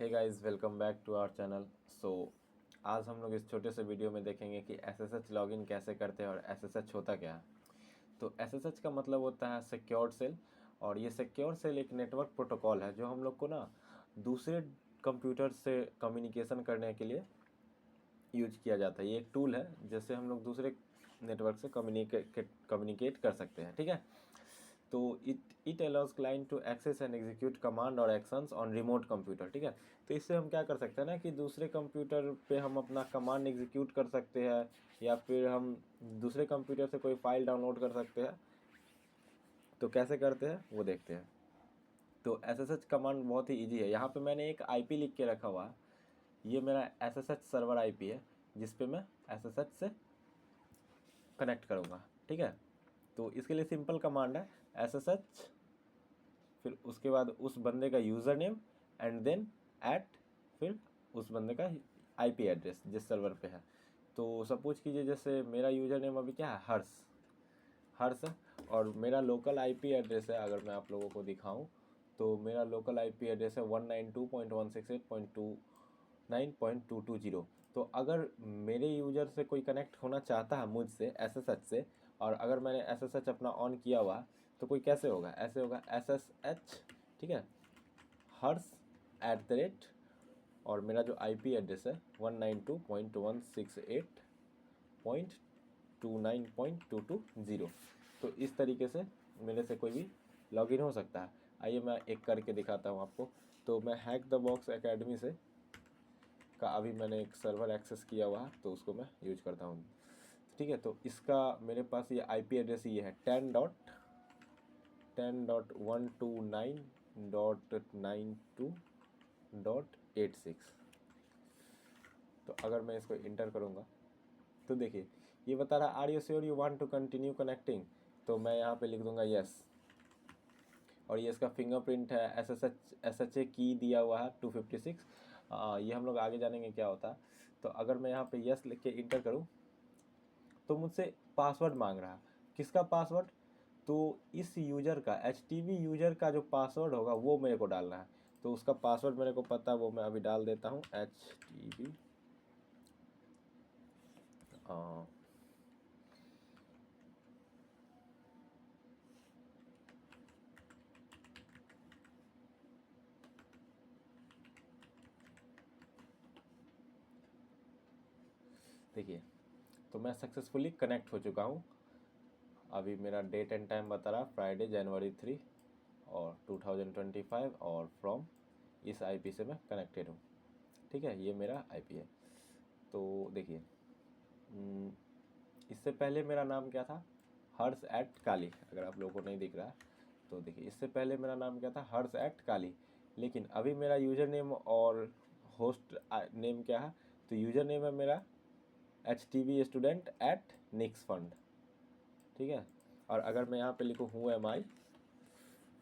Hey guys, welcome back to our channel. आज हम लोग इस छोटे से वीडियो में देखेंगे कि SSH लॉगिन कैसे करते हैं और SSH होता क्या है। तो SSH का मतलब होता है सिक्योर सेल, और ये सिक्योर सेल एक नेटवर्क प्रोटोकॉल है जो हम लोग को ना दूसरे कंप्यूटर से कम्युनिकेशन करने के लिए यूज किया जाता है। ये एक टूल है जिससे हम लोग दूसरे नेटवर्क से कम्युनिकेट कर सकते हैं। ठीक है, तो it allows client to access and execute command और एक्शंस ऑन रिमोट कंप्यूटर। ठीक है, तो इससे हम क्या कर सकते हैं ना कि दूसरे कंप्यूटर पे हम अपना कमांड एग्जीक्यूट कर सकते हैं, या फिर हम दूसरे कंप्यूटर से कोई फाइल डाउनलोड कर सकते हैं। तो कैसे करते हैं वो देखते हैं। तो SSH कमांड बहुत ही ईजी है। यहाँ पे मैंने एक IP लिख के रखा हुआ है। ये मेरा SSH सर्वर IP है जिस पे मैं SSH से कनेक्ट करूँगा। ठीक है, तो इसके लिए सिंपल कमांड है SSH, फिर उसके बाद उस बंदे का user name and then at, फिर उस बंदे का IP एड्रेस जिस सर्वर पे है। तो सपोज कीजिए जैसे मेरा यूज़र नेम अभी क्या है, हर्ष है, और मेरा लोकल IP एड्रेस है। अगर मैं आप लोगों को दिखाऊं तो मेरा लोकल IP एड्रेस है 192.168.29.220। तो अगर मेरे यूज़र से कोई कनेक्ट होना चाहता है मुझसे SSH से, और अगर मैंने SSH अपना ऑन किया हुआ तो कोई कैसे होगा, ऐसे होगा SSH, ठीक है, हर्ष @ और मेरा जो IP एड्रेस है 192.168.29.220। तो इस तरीके से मेरे से कोई भी लॉगिन हो सकता है। आइए मैं एक करके दिखाता हूँ आपको। तो मैं हैक द बॉक्स एकेडमी से का अभी मैंने एक सर्वर एक्सेस किया हुआ है, तो उसको मैं यूज करता हूँ। ठीक है, तो इसका मेरे पास ये IP एड्रेस ये है 10.129.92.86। तो अगर मैं इसको इंटर करूँगा तो देखिए ये बता रहा are you sure you want to continue connecting. तो मैं यहाँ पे लिख दूंगा यस, और ये इसका फिंगरप्रिंट है। SSH की दिया हुआ है 256। ये हम लोग आगे जानेंगे क्या होता है। तो अगर मैं यहाँ पे यस लिख के इंटर करूँ तो मुझसे पासवर्ड मांग रहा है। किसका पासवर्ड? तो इस यूज़र का, HTV यूज़र का जो पासवर्ड होगा वो मेरे को डालना है। तो उसका पासवर्ड मेरे को पता है, वो मैं अभी डाल देता हूँ HTV। देखिए, तो मैं सक्सेसफुली कनेक्ट हो चुका हूँ। अभी मेरा डेट एंड टाइम बता रहा फ्राइडे January 3 और 2025, और फ्रॉम इस IP से मैं कनेक्टेड हूँ। ठीक है, ये मेरा IP है। तो देखिए, इससे पहले मेरा नाम क्या था, हर्ष @काली। अगर आप लोगों को नहीं दिख रहा है तो देखिए, इससे पहले मेरा नाम क्या था, हर्ष @काली। लेकिन अभी मेरा यूज़र नेम और होस्ट नेम क्या है, तो यूज़र नेम है मेरा HTV स्टूडेंट @निक्स फंड। ठीक है, और अगर मैं यहाँ पे लिखूँ हूँ एम आई,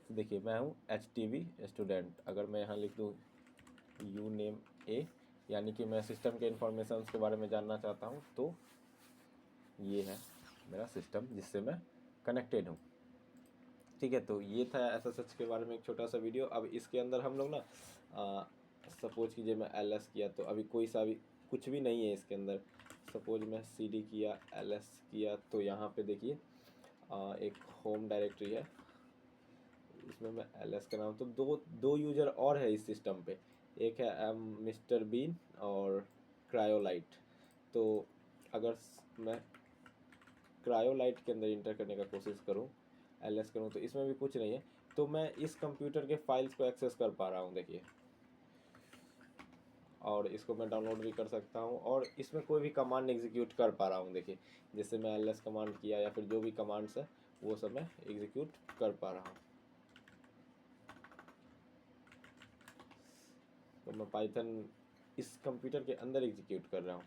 तो देखिए मैं हूँ HTV स्टूडेंट। अगर मैं यहाँ लिख दूँ यू नेम ए, यानी कि मैं सिस्टम के इन्फॉर्मेशन के बारे में जानना चाहता हूँ, तो ये है मेरा सिस्टम जिससे मैं कनेक्टेड हूँ। ठीक है, तो ये था SSH के बारे में एक छोटा सा वीडियो। अब इसके अंदर हम लोग ना सपोज कीजिए मैं LS किया, तो अभी कोई सा भी कुछ भी नहीं है इसके अंदर। सपोज मैं CD किया, LS किया, तो यहाँ पे देखिए एक होम डायरेक्टरी है, इसमें मैं LS का नाम, तो दो यूज़र और है इस सिस्टम पे। एक है मिस्टर बीन और क्रायोलाइट। तो अगर मैं क्रायोलाइट के अंदर इंटर करने का कोशिश करूं, LS करूं, तो इसमें भी कुछ नहीं है। तो मैं इस कंप्यूटर के फाइल्स को एक्सेस कर पा रहा हूं, देखिए, और इसको मैं डाउनलोड भी कर सकता हूं, और इसमें कोई भी कमांड एग्जीक्यूट कर पा रहा हूं। देखिए, जैसे मैं LS कमांड किया या फिर जो भी कमांड्स है वो सब मैं एग्जीक्यूट कर पा रहा हूँ। तो मैं पाइथन इस कंप्यूटर के अंदर एग्जीक्यूट कर रहा हूँ।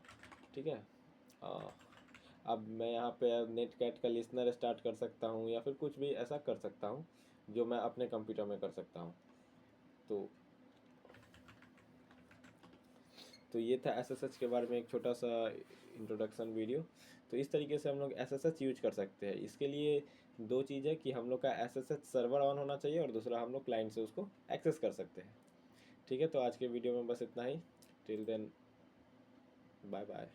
ठीक है, अब मैं यहाँ पे नेट कैट का लिसनर स्टार्ट कर सकता हूँ, या फिर कुछ भी ऐसा कर सकता हूँ जो मैं अपने कंप्यूटर में कर सकता हूँ। तो ये था SSH के बारे में एक छोटा सा इंट्रोडक्शन वीडियो। तो इस तरीके से हम लोग SSH यूज कर सकते हैं। इसके लिए दो चीज़ है कि हम लोग का SSH सर्वर ऑन होना चाहिए, और दूसरा हम लोग क्लाइंट से उसको एक्सेस कर सकते हैं। ठीक है, तो आज के वीडियो में बस इतना ही। Till then bye bye.